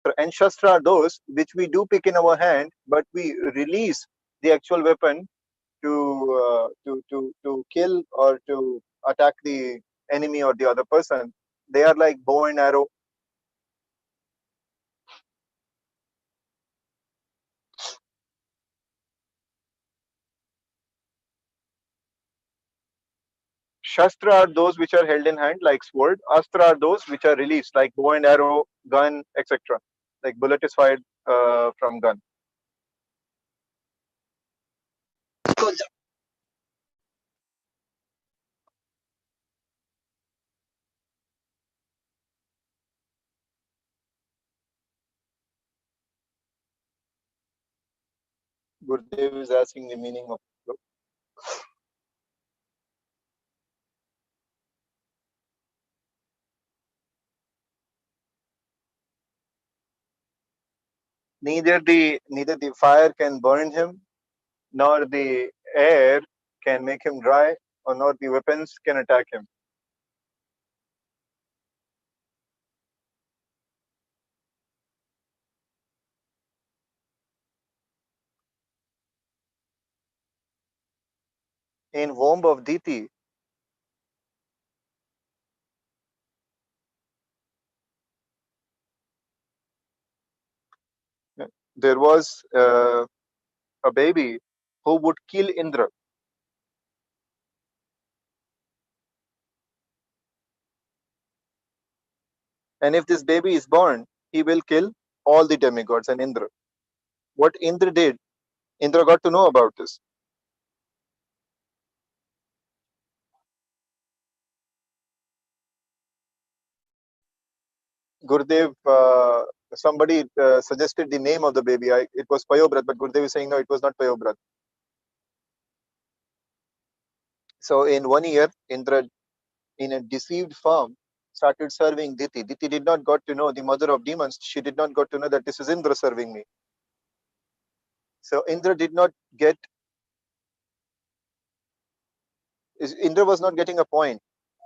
Shastra. And Shastra are those which we do pick in our hand, but we release the actual weapon to kill or to attack the enemy or the other person. They are like bow and arrow. Shastra are those which are held in hand like sword. Astra are those which are released like bow and arrow, gun, etc. Like bullet is fired from gun. Gurudev is asking the meaning of it. Neither the fire can burn him, nor the air can make him dry, or nor the weapons can attack him. In womb of Diti, there was a baby who would kill Indra. And if this baby is born, he will kill all the demigods and Indra. What Indra did, Indra got to know about this. Gurudev, somebody suggested the name of the baby. It was Payobrat, but Gurudev is saying no, it was not Payobrat. So in 1 year, Indra, in a deceived form, started serving Diti. Diti did not got to know, the mother of demons, she did not got to know that this is Indra serving me. So Indra did not get, Indra was not getting a point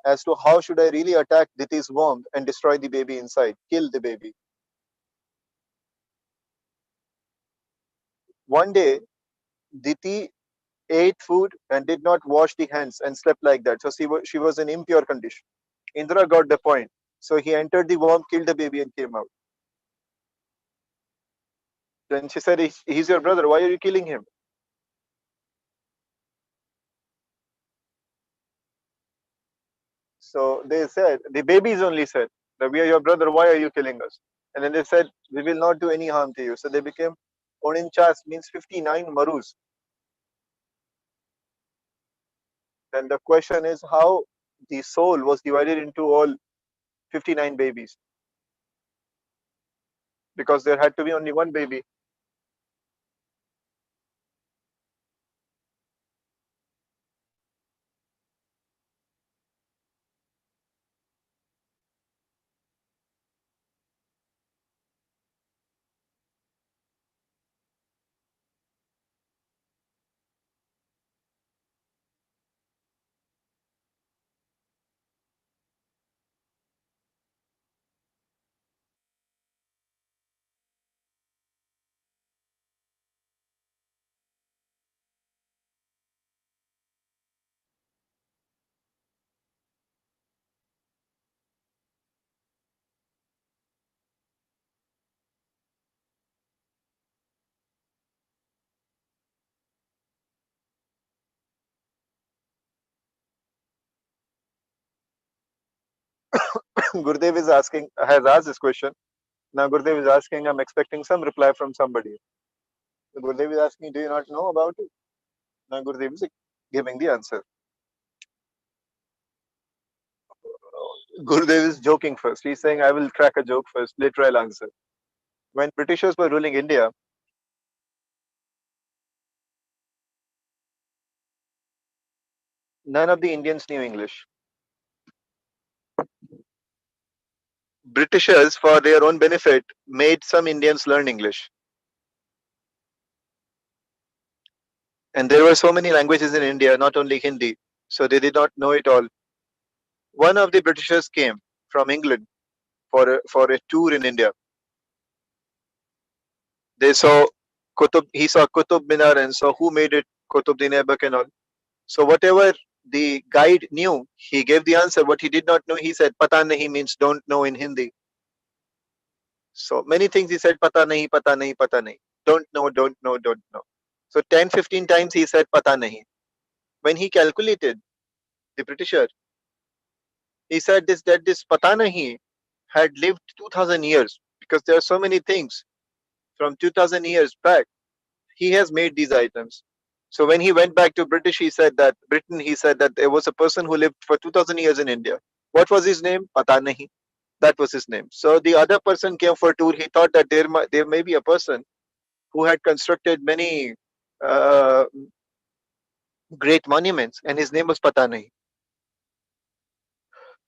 as to how should I really attack Diti's womb and destroy the baby inside, kill the baby. One day, Diti ate food and did not wash the hands and slept like that. So she was in impure condition. Indra got the point. So he entered the womb, killed the baby, and came out. Then she said, he's your brother. Why are you killing him? So they said, the babies only said, that we are your brother. Why are you killing us? And then they said, we will not do any harm to you. So they became Oninchas, means 59 Marus. Then the question is how the soul was divided into all 59 babies. Because there had to be only one baby. Gurudev is asking, has asked this question. Now Gurudev is asking, I'm expecting some reply from somebody. So Gurudev is asking, do you not know about it? Now Gurudev is giving the answer. Gurudev is joking first. He's saying, I will crack a joke first, later I'll answer. When Britishers were ruling India, none of the Indians knew English. Britishers, for their own benefit, made some Indians learn English. And there were so many languages in India, not only Hindi, so they did not know it all. One of the Britishers came from England for a tour in India. They saw Qutub, he saw Qutub Minar and saw who made it, Qutub Aibak and all. So whatever the guide knew, he gave the answer. What he did not know, he said, Pata nahi means don't know in Hindi. So many things he said, Pata nahi, Pata nahi, Pata nahi. Don't know, don't know, don't know. So 10, 15 times he said, Pata nahi. When he calculated, the Britisher, he said this Pata nahi had lived 2000 years, because there are so many things from 2000 years back. He has made these items. So when he went back to Britain, he said that there was a person who lived for 2000 years in India. What was his name? Pata nahi. That was his name. So the other person came for a tour. He thought that there may be a person who had constructed many uh, great monuments, and his name was Pata nahi.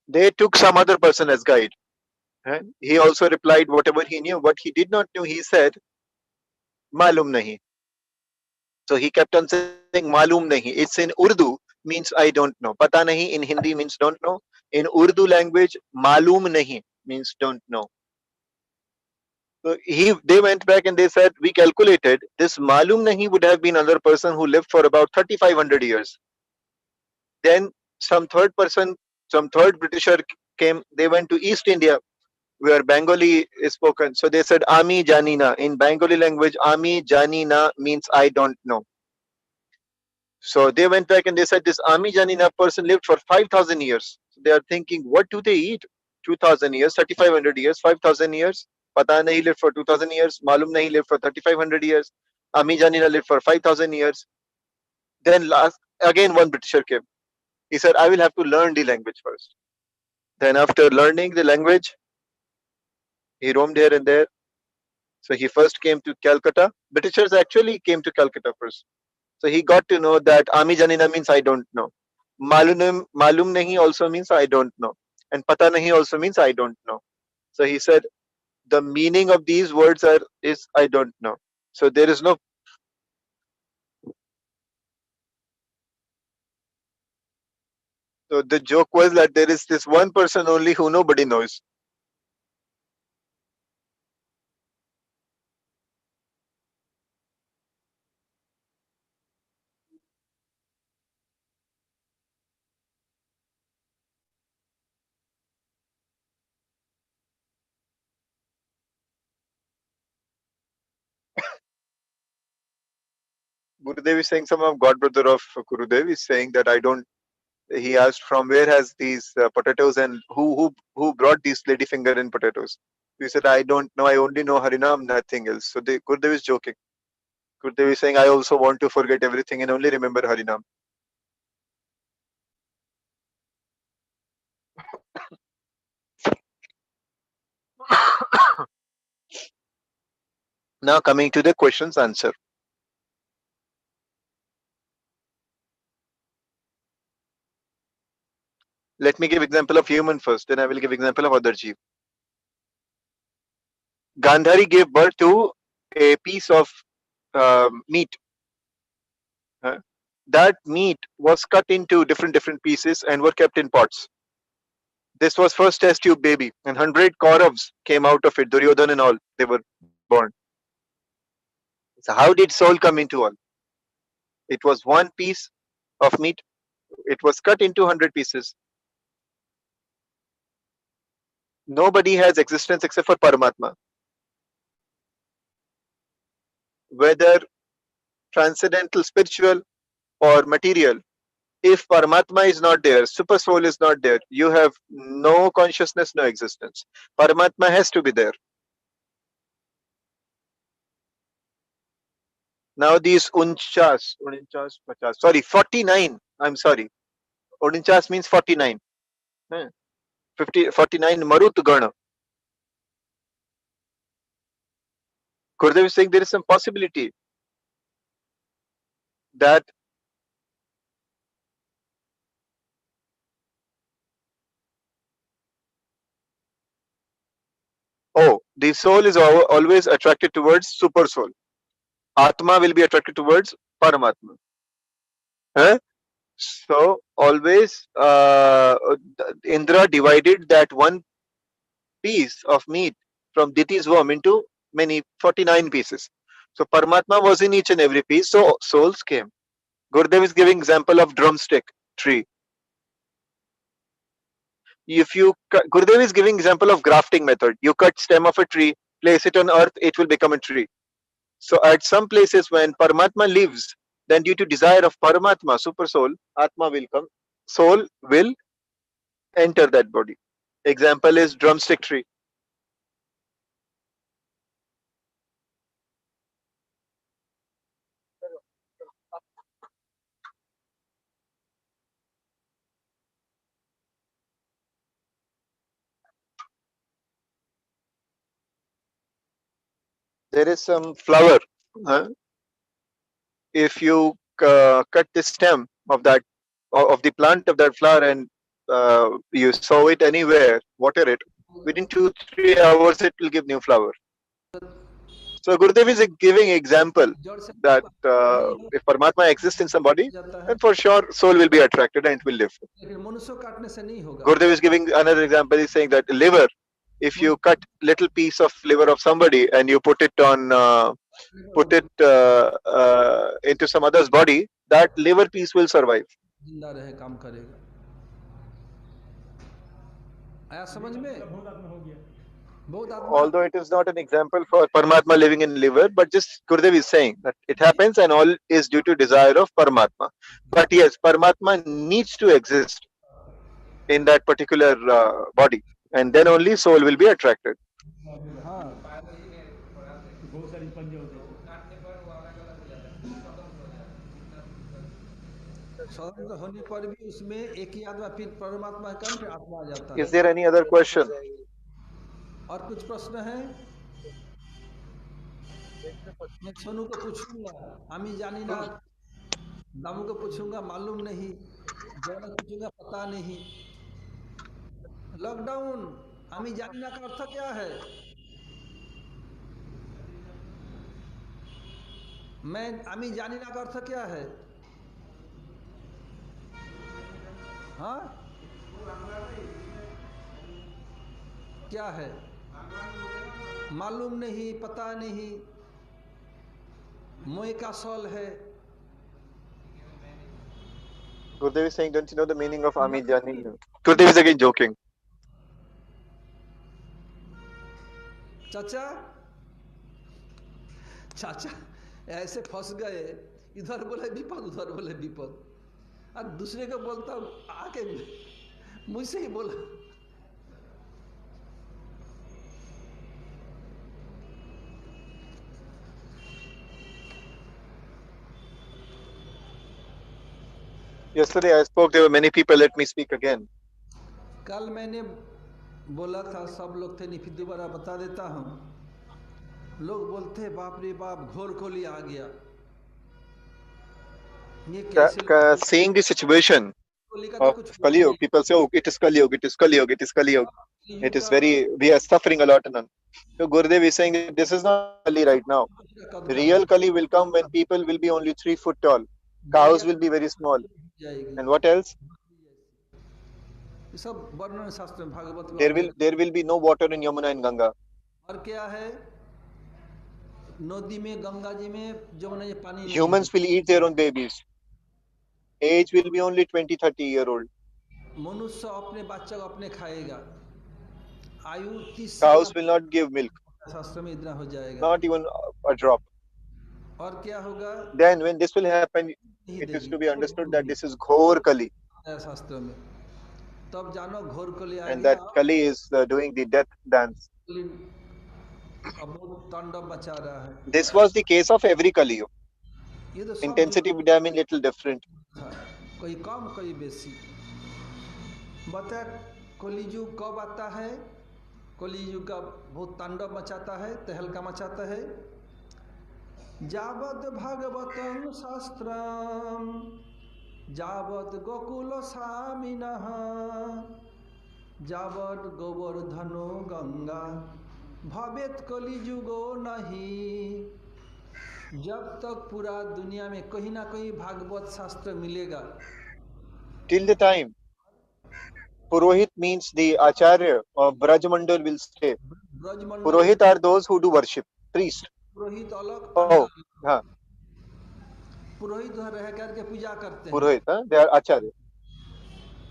They took some other person as guide. He also replied whatever he knew. What he did not know, he said, Malum nahi. So he kept on saying Malum nahi. It's in Urdu, means I don't know. Pata nahi in Hindi means don't know. In Urdu language, Malum nahi means don't know. So they went back and they said, we calculated this Malum nahi would have been another person who lived for about 3500 years. Then some third person, some third Britisher came. They went to East India where Bengali is spoken. So they said Ami Janina. In Bengali language, Ami Janina means I don't know. So they went back and they said this Ami Janina person lived for 5000 years. So they are thinking, what do they eat? 2000 years, 3500 years, 5000 years. Pata nahi lived for 2000 years. Malum nahi lived for 3500 years. Ami Janina lived for 5000 years. Then last, again one Britisher came. He said, I will have to learn the language first. Then after learning the language, he roamed here and there. So he first came to Calcutta. Britishers actually came to Calcutta first. So he got to know that Ami Janina means I don't know. Malum nahi also means I don't know. And Pata nahi also means I don't know. So he said the meaning of these words is I don't know. So there is no. So the joke was that there is this one person only who nobody knows. Gurudev is saying, some of God brother of Gurudev is saying that I don't. He asked from where has these potatoes and who brought these lady finger and potatoes. He said I don't know. I only know Harinam, nothing else. So Gurudev is joking. Gurudev is saying I also want to forget everything and only remember Harinam. Now coming to the questions answer. Let me give example of human first, then I will give example of other jeev. Gandhari gave birth to a piece of meat. uh, that meat was cut into different pieces and were kept in pots. This was first test tube baby, and 100 Kauravs came out of it. Duryodhan and all, they were born. So how did soul come into all? It was one piece of meat. It was cut into 100 pieces. Nobody has existence except for Paramatma. Whether transcendental, spiritual, or material, if Paramatma is not there, super soul is not there, you have no consciousness, no existence. Paramatma has to be there. Now these unchas, pachas, sorry, 49. I'm sorry. Unchas means 49. 49 Marut Gana. Gurudev is saying there is some possibility that, oh, the soul is always attracted towards super soul. Atma will be attracted towards Paramatma. Huh? So always Indra divided that one piece of meat from Diti's worm into many 49 pieces. So Paramatma was in each and every piece. So souls came. Gurudev is giving example of drumstick tree. If you Gurudev is giving example of grafting method. You cut stem of a tree, place it on earth, it will become a tree. So at some places when Paramatma lives, then due to desire of Paramatma, super soul, Atma will come. Soul will enter that body. Example is drumstick tree. There is some flower. Huh? If you cut the stem of that of the plant of that flower and you sow it anywhere, water it, within 2-3 hours it will give new flower. So Gurudev is giving example that if Paramatma exists in somebody, then for sure soul will be attracted and it will live. Gurudev is giving another example. He's saying that liver, if you cut little piece of liver of somebody and you put it on into some other's body, that liver piece will survive. Although it is not an example for Paramatma living in liver, but just Gurudev is saying that it happens and all is due to desire of Paramatma. But yes, Paramatma needs to exist in that particular body, and then only soul will be attracted. Is there any other question? और कुछ प्रश्न है? मैं सोनू को पूछूंगा, आमी जानी ना, दामू को पूछूंगा, मालूम नहीं, जॉन को पूछूंगा, पता नहीं. लॉकडाउन, आमी जानी ना का अर्थ क्या है? मैं आमी जानी ना का अर्थ क्या है? हाँ? क्या है? मालूम नहीं, पता नहीं, मोए का सॉल है. Gurudev is saying, don't you know the meaning of Ami Jani? Gurudev is again joking. चाचा, चाचा ऐसे फंस गए, इधर बोले विपद, उधर बोले विपद, और दूसरे को बोलता आके मुझसे ही बोला. Yesterday I spoke, there were many people, let me speak again. कल मैंने बोला था, सब लोग थे, नहीं फिर दोबारा बता देता हूँ. लोग बोलते बाप रे बाप, घोर कोली आ गया. ये कैसे? Seeing the situation of Kali Yuga, people say, oh, it is Kali Yuga, it is Kali Yuga, it is Kali Yuga. It is very, we are suffering a lot. So Gurudev is saying that this is not Kali right now. Real Kali will come when people will be only 3 foot tall. Cows will be very small. And what else? सब वर्णन शास्त्र में, भागवत में There will be no water in Yamuna and Ganga. और क्या है? नदी में, गंगा जी में, जमुना जी पानी नहीं. Humans will eat their own babies. Age will be only 20-30-year-old. मनुष्य अपने बच्चा को अपने खाएगा. आयु 30 Cows will not give milk. शास्त्र में इतना हो जाएगा. Not even a drop. और क्या होगा? Then when this will happen, it is to be understood that this is Ghor Kali. शास्त्र में तब जानो घोर कली आ गया. And that Kali is doing the death dance. अब तांडव मचा रहा है. This was the case of every Kali Yuga. ये तो Intensity would have been little different. कोई कम कोई बेसी. बता कलियुग कब आता है? कलियुग का बहुत तांडव मचाता है, तहलका मचाता है. जावत भागवतं शास्त्रम जावत गोकुल स्वामिनः जावत गोवर्धनो गंगा भवेत कलियुगो नहीं. जब तक पूरा दुनिया में कहीं ना कहीं भागवत शास्त्र मिलेगा. Till the time Purohit means the Acharya of Brajmandal will stay. Purohit are those who do worship, priest. पुरोहित अलग, Oh, पंडा अलग। huh, पुरोहित उधर रह करके पूजा करते हैं, Purohit, huh? They are acharya.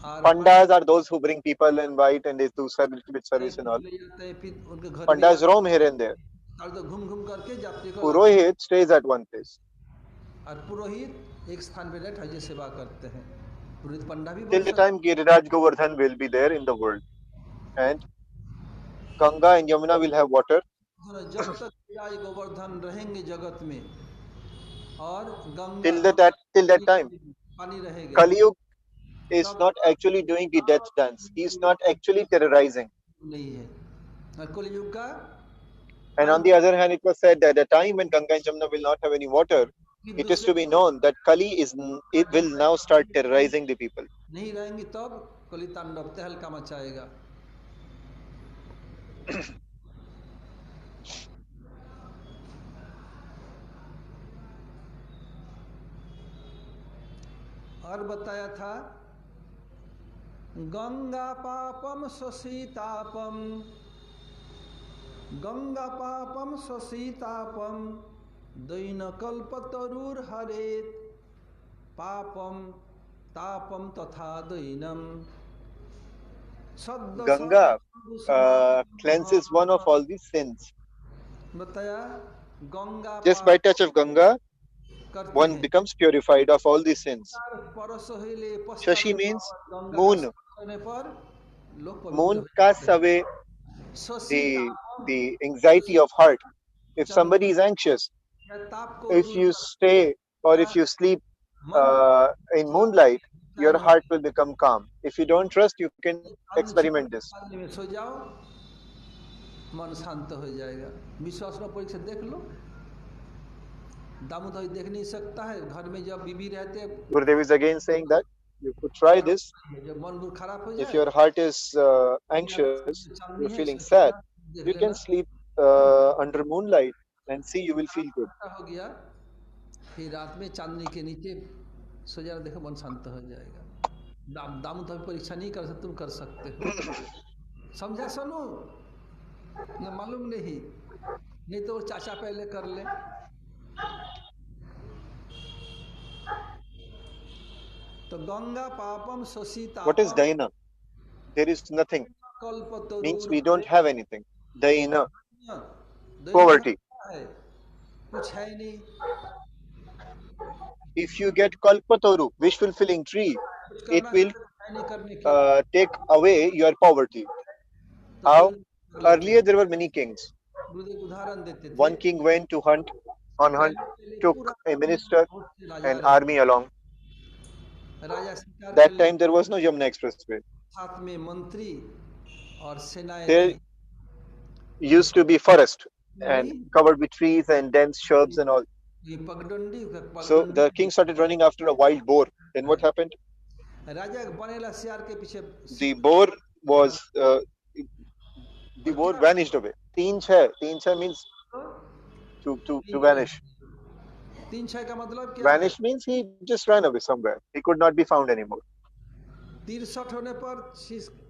और पंडा Pandas are those who bring people and invite and they do a little bit service and all. ले जाते हैं, फिर उनके घर भी Pandas जाते roam here and there. हैं, और तो घूम घूम करके यात्री को लाते Purohit stays at one place. हैं। और पुरोहित एक स्थान पे रहकर हज सेवा करते हैं। पुरोहित पंडा भी बोल Till the सकते time Giriraj Govardhan will be there in the world. And Ganga and Yamuna will have water. हैं। जब तक गिरिराज गोवर्धन रहेंगे जगत में, और गंगा Till that time, पानी रहेगा, Kali Yuga is तब not actually doing the death dance. He is not actually terrorizing. नहीं है। और कलयुग का And on अंत the other hand, it was said that the time when Ganga and Jamuna will not have any water, भी it is दूसरे to be known that Kali it will now start terrorizing the people. नहीं रहेंगी, तब कली तांडव तहलका मचाएगा। और बताया था, गंगा पापम स्वसीतापम, गंगा पापम स्वसीतापम, दैन कल्पतरुर हरेत, पापम तापम तथा दैनम, सद्द Ganga cleanses one of all these sins. बताया, गंगा Just by पाप touch of Ganga, करते one हैं। becomes purified of all these sins. परस होइले पश्चात Shashi means पावन, गंगा का moon. स्पर्श होने पर लोग पवित्र Moon हो casts जाते हैं। away the स्वसीतापम, the anxiety of heart. If Chandra somebody is anxious, या ताप को if दूर you करके stay or या if you sleep मन in moonlight, your time heart will become calm. If you don't trust, you can experiment this. पानी में सो जाओ, मन शांत हो जाएगा। विश्वास न परीक्षा देख लो। दामोदर देख नहीं सकता है, घर में जब बीबी रहते, Gurudev is again saying that you could try this. जब मन बुर खराब हो If जाए, your heart is anxious, you're चांदनी है feeling सो sad, जाना, देख you can लेना। sleep under moonlight and see you will feel good. हो गया, फिर रात में चांदनी के नीचे सो जाना, देखो मन शांत हो जाएगा। दामोदर परीक्षा नहीं कर सकते, तुम कर सकते हो। समझा सोनू? न मालूम नहीं तो चाचा पहले कर ले। तो गंगा पापम What is शोषितापम, Daina? There is nothing. Means कल्पतरुर we don't have anything. Daina, Dainik poverty. है, कुछ है नहीं, If you get kalpataru, wish fulfilling tree, कुछ it करना will है नहीं करने के। take away your poverty. तो How? Gurudev Earlier there were many kings. उदाहरण देते थे। One king went to hunt. On hunt, पहले took पूरा a minister बहुत से राजा and रहते, army along. राजा शिकार That करने time there was no Yamuna Expressway. साथ में मंत्री और सेनाएं There थी। used to be forest and नहीं, covered with trees and dense shrubs and all. ये So पगडंडी the king started running after a wild boar. Then what happened? राजा बनेला सियार के पीछे The boar was the और boar क्या vanished away. Teen chai means to vanish. तीन छह का मतलब क्या है? Vanish means he just ran away somewhere. He could not be found anymore. 63 होने पर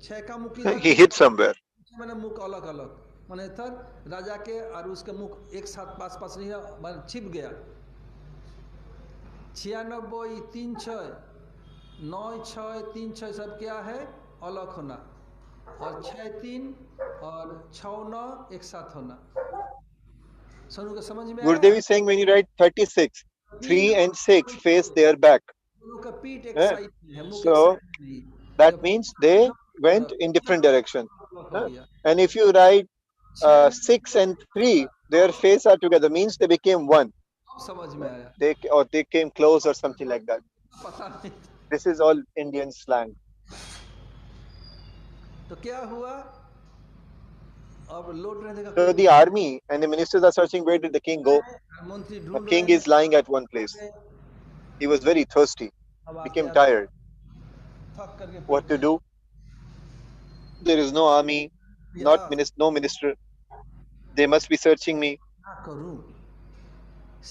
छह का मुख He hid somewhere. मैंने मुख अलग अलग, मैंने था राजा के और उसके मुख एक साथ पास पास नहीं है, मैंने छिप गया। 96 3 6 9 6 3 6 सब क्या है? अलग होना, और 6 3 और 6 9 एक साथ होना। सोनू को समझ में आया? Gurudev is saying when you write 36, 3 and 6 face their back. दोनों का पीठ एक Yeah. साइड में है, मुख एक So साइड में नहीं। that means they went in different direction. अलग हो गया। And if you write 6 and 3, their face are together, means they became one. अब समझ में आया, They came close or something like that. पता नहीं। This is all Indian slang. तो क्या हुआ? अब लौट रहे थे, So the army and the ministers are searching where did the king go. मंत्री The ढूंढ king रहे is lying at one place. He was very thirsty, अब आते became आते tired. थक करके What to do? There is no army, no minister. They must be searching me. क्या करूं?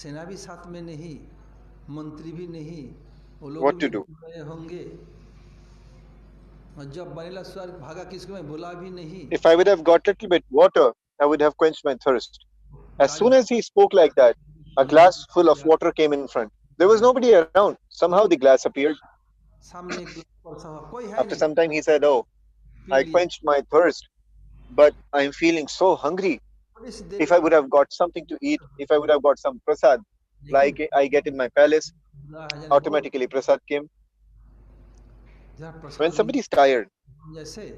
सेना भी साथ में नहीं, मंत्री भी नहीं, वो लोग What भी to do? ढूंढ रहे होंगे। और जब बनेला स्वर भागा, किसको मैं बुला भी नहीं। If I would have got a little bit water, I would have quenched my thirst. As soon as he spoke like that, a glass full of water came in front. There was nobody around. Somehow the glass appeared. सामने एक गिलास परसा हुआ, कोई है After नहीं, some time, he said, "Oh, P I लिया। quenched my thirst, but I'm feeling so hungry. थोड़ी सी देर If I बाद would have got something to eat, if I would have got some prasad, लेकिन like I get in my palace, जाने बहुत automatically prasad came." जरा When Prasad mill somebody is tired जैसे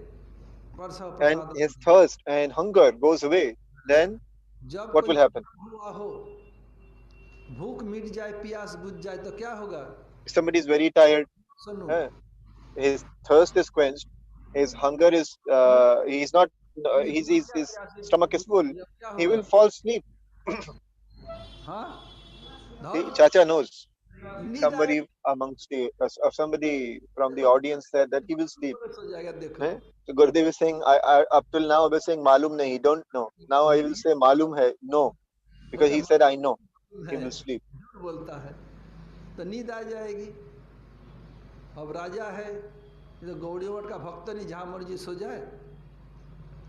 Parsa and Prasad his thirst and hunger goes away, then जब what कोई will happen? हुआ हो, भूख मिट जाए, प्यास बुझ जाए तो क्या होगा? If somebody is very tired, सुनो, eh, his thirst is quenched, his hunger is, he's not, नींद खुल गया, his प्यास stomach is बुझ full, गया, क्या he होगा? will fall asleep. हाँ, See, धौत Chacha knows. नींद आए, Somebody amongst the, somebody from the audience said that he will sleep. सो जाएगा, देखो। Eh? So Gurudev is saying, up till now, I was saying, Malum nahi, don't know. Now I will say, Malum hai, no. Because बोलता he said, I know. He है, will sleep. झूठ बोलता है, तो नींद आ जाएगी। अब राजा है, ये तो गौड़ी मठ का भक्त नहीं, जहाँ मर्जी सो जाए।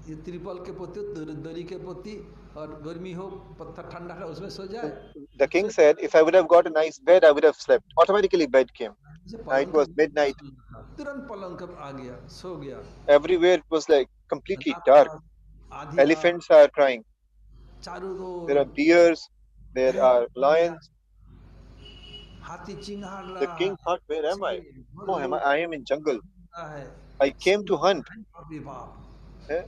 ये त्रिपल के पोती, दरी के पोती, और गर्मी हो, पत्थर ठंडा है, उसमें सो जाए। The king said, if I would have got a nice bed, I would have slept. Automatically, bed came. जैसे It पलंग का was midnight. तुरंत पलंग का आ गया, सो गया। Everywhere it was like completely रात dark. का आधी रात, Elephants are crying. चारों There ore are deers. There भय are गया, lions. हाथी चिंगाड़ The रहा king है, thought, where am I? Oh, लोग I am in jungle. है, I came to hunt. अरे बाप, Eh?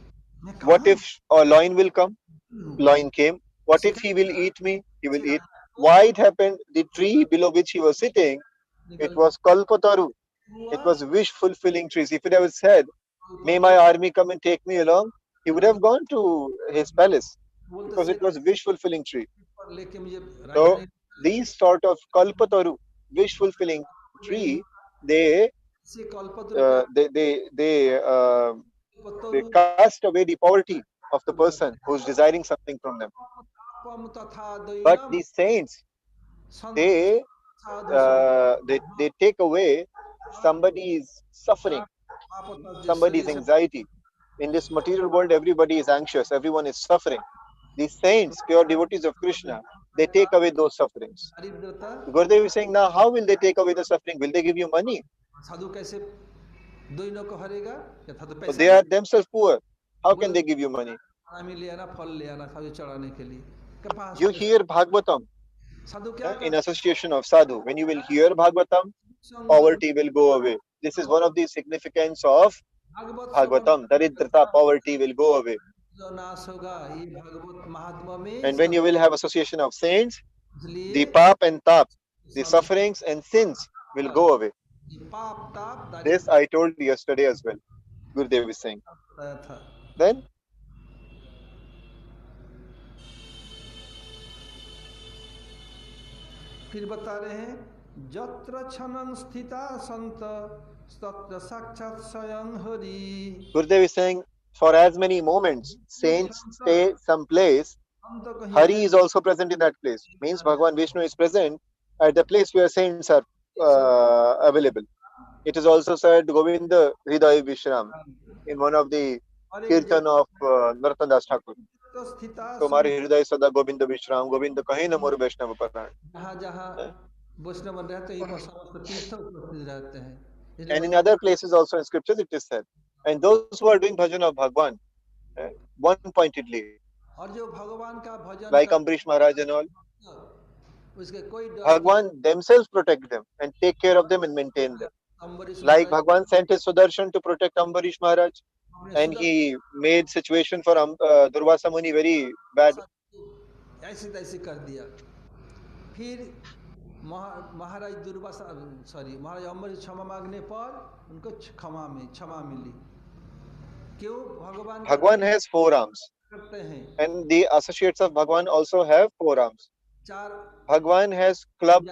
मैं What कहाँ if a lion will come? हूँ? Lion came. What if he will eat me? He will eat. Why it happened? The tree below which he was sitting, it निकल was Kalpataru. हुआ, It was wish fulfilling trees. If it had said, may my army come and take me along, he would have gone to his palace बोलते because से it was a wish fulfilling tree. पर लेके मुझे So राजधानी these sort of Kalpataru, wish fulfilling गई, tree, they से कल्पतरु क्या, they Patru cast away the poverty of the person who is desiring something from them. पापम तथा But दैनम these saints, Sant they Sadhu Sant they take away somebody's suffering, पाप जो somebody's शरीर से anxiety. In this material world, everybody is anxious, everyone is suffering. These saints, pure devotees of Krishna, they take away those sufferings. दारिद्रता, Gurudev is saying, now how will they take away the suffering? Will they give you money? साधु कैसे दैनों को हरेगा, या था तो So पैसा they नहीं, are themselves poor. How can बोले they give you money? हमें ले आना, फल ले आना साधु चढ़ाने के लिए, के पास You पैसा, hear Bhagavatam साधु क्या in करते, association of sadhu. When you will hear Bhagavatam, संग poverty will go away. This is one of the significance of Bhagavat Shravan, Bhagavatam. Daridrata, poverty will go away. जो नाश होगा, ये भागवत महात्मा में And when सब, you will have association of saints, इसलिए the pap and tap, the Sant sufferings and sins will go away. ये पाप ताप This दारिद्र I told yesterday as well. Gurudev is saying. बताया था। Then फिर बता रहे हैं, जत्र क्षणं स्थिता संत तत्र साक्षात् स्वयं Hari. Gurudev is saying, for as many moments saints stay someplace, हम तो कहीं Hari गए, is also present in that place. Means Bhagavan Vishnu is present at the place where saints are सब available. It is also said Govinda Hriday Vishram in one of the और एक kirtan of Narottam Das Thakur. जत्र स्थिता तुम्हारे संत, हृदय सदा गोविंद विश्राम गोविंद कहीं न मोर वैष्णव परायण. जहाँ जहाँ वैष्णव रहते हैं, पर समस्त तीर्थ उपस्थित रहते हैं, इसलिए And in बताया। other places also in scriptures it is said. And those who are doing bhajan of Bhagwan, one pointedly, और जो भगवान का भजन like कर, Ambrish Maharaj and all, उसके कोई डर की, Bhagwan themselves protect them and take care of them and maintain them. Ambarish Like Maharaj Bhagwan sent his Sudarshan to protect Ambarish Maharaj, अपने and Sudarshan he made situation for Durvasa Muni very bad. ऐसे तैसे कर दिया। फिर महाराज Durvasa, sorry, महाराज अम्बरीश क्षमा मांगने पर उनको क्षमा मिली। क्यों? भगवान का Bhagwan has four arms, करते हैं, and the associates of Bhagwan also have four arms. चार Bhagwan has club,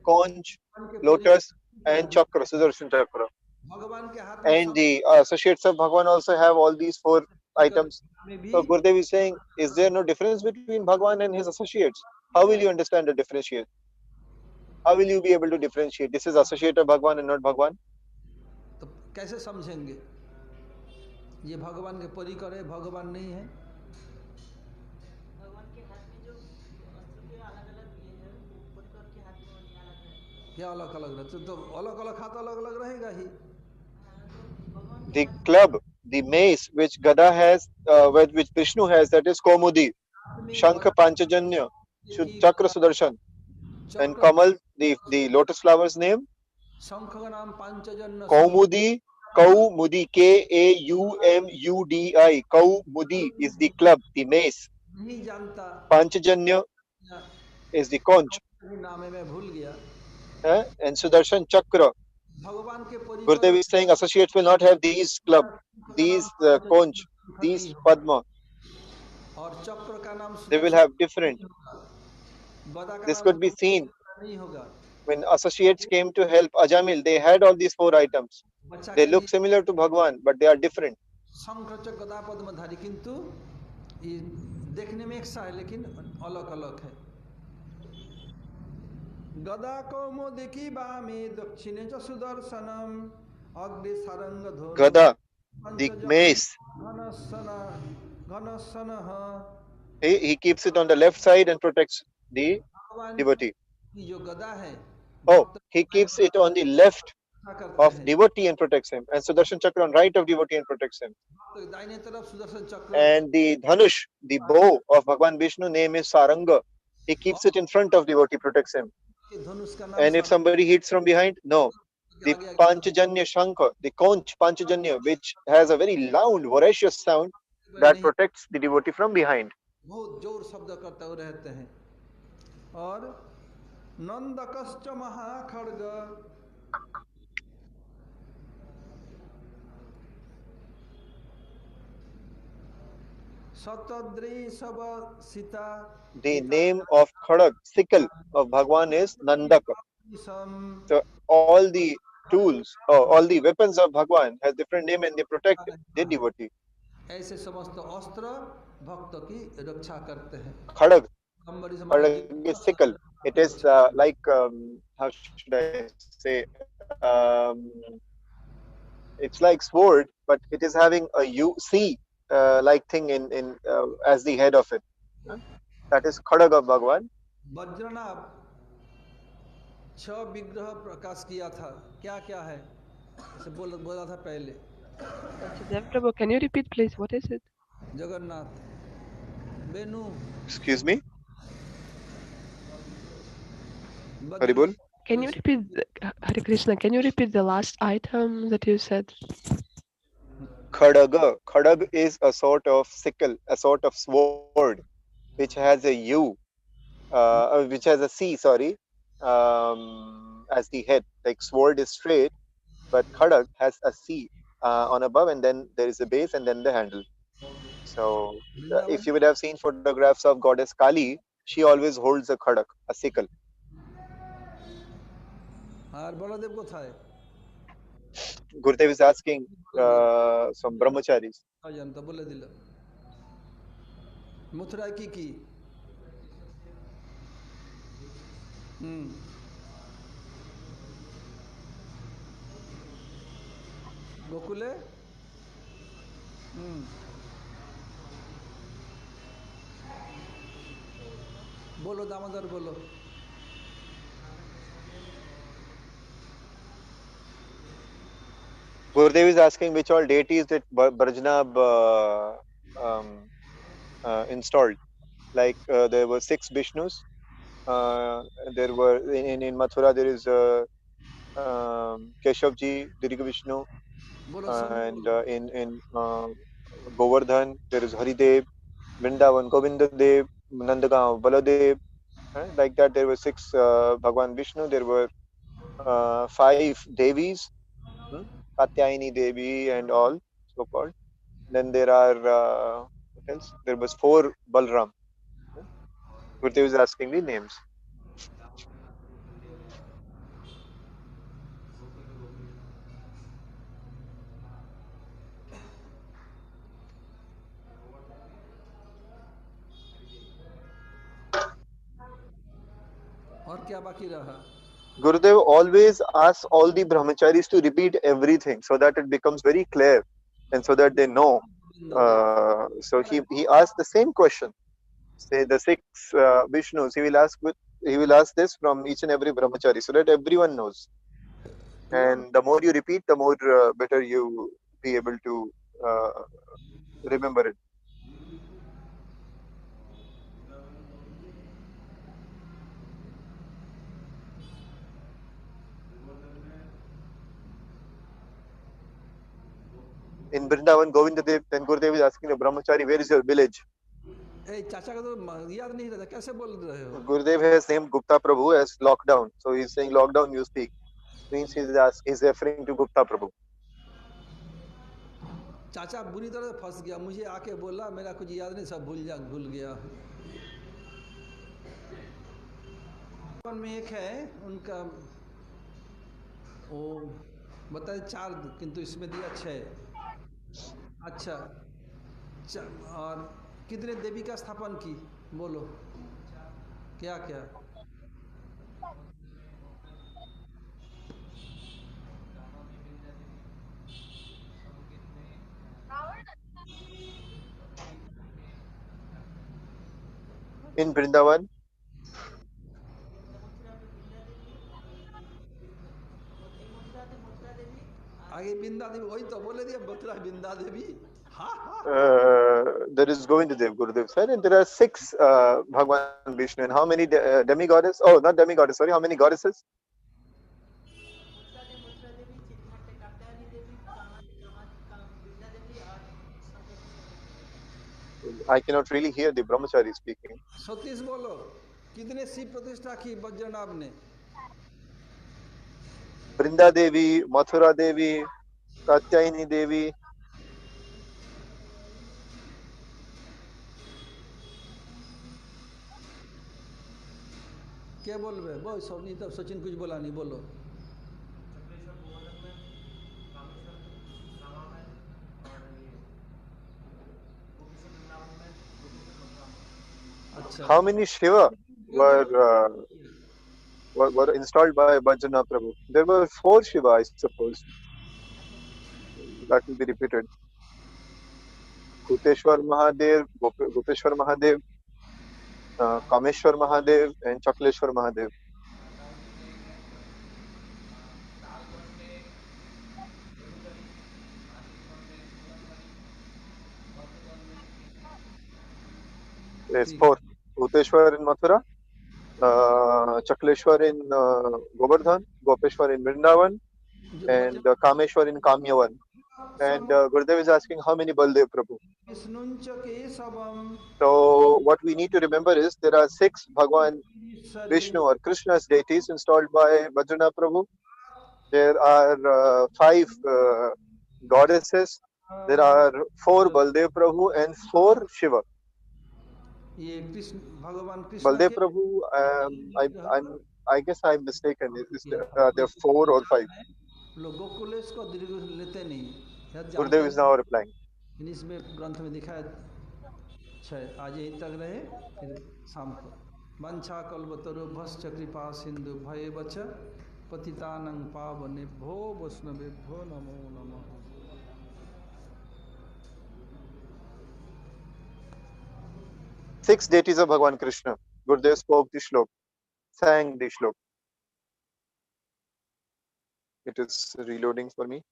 conch, भगवान के lotus, कर and दिया, chakra, Sudarshan chakra. भगवान के हाथ में And सब the associates of Bhagwan also have all these four items. में भी So Gurudev is saying, is there no difference between Bhagwan and his associates? How will you understand the differentiate? How will you be able to differentiate? This is associate of Bhagwan and not Bhagwan. तो कैसे समझेंगे ये भगवान के परिकर है, भगवान नहीं है? क्या अलग अलग रहते तो अलग अलग हाथ अलग अलग रहेगा ही। The club, the mace which Gada has, which Vishnu has, that is Komudi, हाथ में Shankha गदा Panchajanya, की Chakra गदा Sudarshan, and चक्र Kamal, the lotus flower's name, शंख का नाम Panchajanya Sudarshan Kaumudi, Kaumudi, Kaumudi, Kaumudi is the club, the mace. नहीं जानता। Panchajanya is the conch, नाम है मैं भूल गया। and Sudarshan Chakra. भगवान के परिकर Gurudev is saying associates will not have these club, का नाम these conch, पांचजन्य नहीं these होगा Padma. और चक्र का नाम They will सुदर्शन have नहीं different. होगा। गदा का This नाम could be seen नहीं होगा। when associates came to help Ajamil. They had all these four items. बच्चा They के look लिए similar to Bhagwan, but they are different. शंख चक्र गदा पद्मधारी किंतु ये देखने में एक सा है लेकिन अलग अलग है। गदा कौमुदिकी वामे दक्षिणे च सुदर्शनम अग्रे सारंग धनु Gada, the पंचजन mace, घनसन घनसनः। he keeps it on the left side and protects the भगवान devotee. की जो गदा है Oh, भक्त he keeps it on the left रक्षा करते of हैं। devotee and protects him, and Sudarshan Chakra on right of devotee and protects him. भक्त दाहिने तरफ सुदर्शन चक्र And the Dhanush, the bow of Bhagwan Vishnu, name is Saranga. He keeps it in front of devotee, protects him. के धनुष का नाम And if sir somebody hits from behind, no. The आगे आगे Panchajanya Shankha, the conch Panchajanya, which has a very loud, voracious sound that नहीं protects the devotee from behind. बहुत जोर शब्द करते हुए रहते हैं। और नंदकश्च महाखड्ग शतद्रिशव Sita The Sita name of Khadag, sickle of Bhagwan is Nandaka. Some So all the tools, or all the weapons of Bhagwan has different name and they protect the devotee. ऐसे समस्त अस्त्र भक्त की रक्षा करते हैं। Khadag, Ambrish Maharaj ji Khadag is sickle. It की is रक्षा करते like, how should I say, it's like sword, but it is having a C like thing in as the head of it. Huh? That is Khadag of Bhagwan. हैं। वज्रनाभ 6 विग्रह प्रकाश किया था क्या क्या है ऐसे बोला था पहले। Dev Prabhu, can you repeat, please? What is it? Jagannath Venu Excuse me, वज्र Haribol. Can you repeat, Hare Krishna, can you repeat the last item that you said? Khadaga. Khadag is a sort of sickle, a sort of sword, which has a U, which has a C, sorry, as the head. Like sword is straight, but Khadag has a C on above, and then there is a base, and then the handle. So, if Vrindavan you would have seen photographs of goddess Kali, she always holds a khadak, a sickle. और बलदेव को था Gurudev is asking Baldev some brahmacharis. जानता बोले दिल मथुरा की गोकुले बोलो दामोदर बोलो। Gurudev is asking which all deities did Brajnab installed. Like there were 6 Vishnus. There were in Mathura there is Keshavji, Dirga Vishnu, बोलो सब and बोलो in Govardhan there is Haridev, Vrindavan Govindadev, Nandagaon Baladev. Like that, there were 6 Bhagwan Vishnu. There were 5 Devis, hmm, Katyayani Devi and all so called. Then there are what else? There was 4 Balram. hmm. Gurudev is asking the names. और क्या बाकी रहा। Gurudev always asks all the brahmacharis to repeat everything so that it becomes very clear and so that they know. Govind Dev So he asked the same question. say the six Vishnus. He will ask this from each and every brahmachari, so that everyone knows. And the more you repeat, the more better you be able to uh, remember it. In Vrindavan, Govindadev, then Gurudev is asking the brahmachari, where is your village? चाचा का तो याद नहीं रहता, कैसे बोल रहे हो? Gurudev has named Gupta Prabhu as lockdown. So he's saying lockdown you speak. Means he's referring to Gupta Prabhu. चाचा बुरी तरह से फंस गया, मुझे आके बोला मेरा कुछ याद नहीं, सब भूल गया। में एक है उनका, वो बताए 4 किंतु इसमें दिया 6। अच्छा, और कितने देवी का स्थापन की, बोलो क्या क्या? In Vrindavan, आगे बिंदा देवी, वही तो बोले दिया, मथुरा बिंदा देवी। there is Govindadev, Gurudev said, and there are 6 Bhagwan Vishnu. And how many demigoddesses? Oh, not demigoddesses, sorry. How many goddesses? I cannot really hear the brahmachari speaking. Satish बोलो, कितने शिव प्रतिष्ठा की बज्रनाभ ने? Vrinda Devi, Mathura Devi, Katyayani Devi. क्या बोल रहे? बोल सब नहीं, तब सचिन कुछ बोला नहीं, बोलो। अच्छा, How many Shiva were installed by Bhajana Prabhu? There were 4 Shiva, I suppose. That will be repeated. Kuteshwar Mahadev, Gopeshwar Mahadev, Kameshwar Mahadev, and Chakleshwar Mahadev. Yes, 4. Kuteshwar in Mathura, Chakleshwar in Govardhan, Gopeshwar in Vrindavan, and Kameshwar in Kamyavan. And Gurudev is asking how many Baldev Prabhu. So what we need to remember is there are 6 Bhagwan Vishnu or Krishna's deities installed by Bhajana Prabhu. There are 5 goddesses. There are 4 Baldev Prabhu and 4 Shiva. ये कृष्ण, भगवान Krishna Baldev के Prabhu, I guess I'm mistaken. There are 4 or 5. लोग गोकुलेश को दीर्घ लेते नहीं, Gurudev is now replying. इसमें ग्रंथ में दिखाया 6। आज यहीं तक रहे, फिर शाम को। वंशा कल्पतरु भश्च कृपा सिंधु भय बच पतितानं पावनेभ्यो वैष्णवेभ्यो नमो नमः। 6 deities of Bhagwan Krishna. Gurudev spoke the shlok, sang the shlok. It is reloading for me.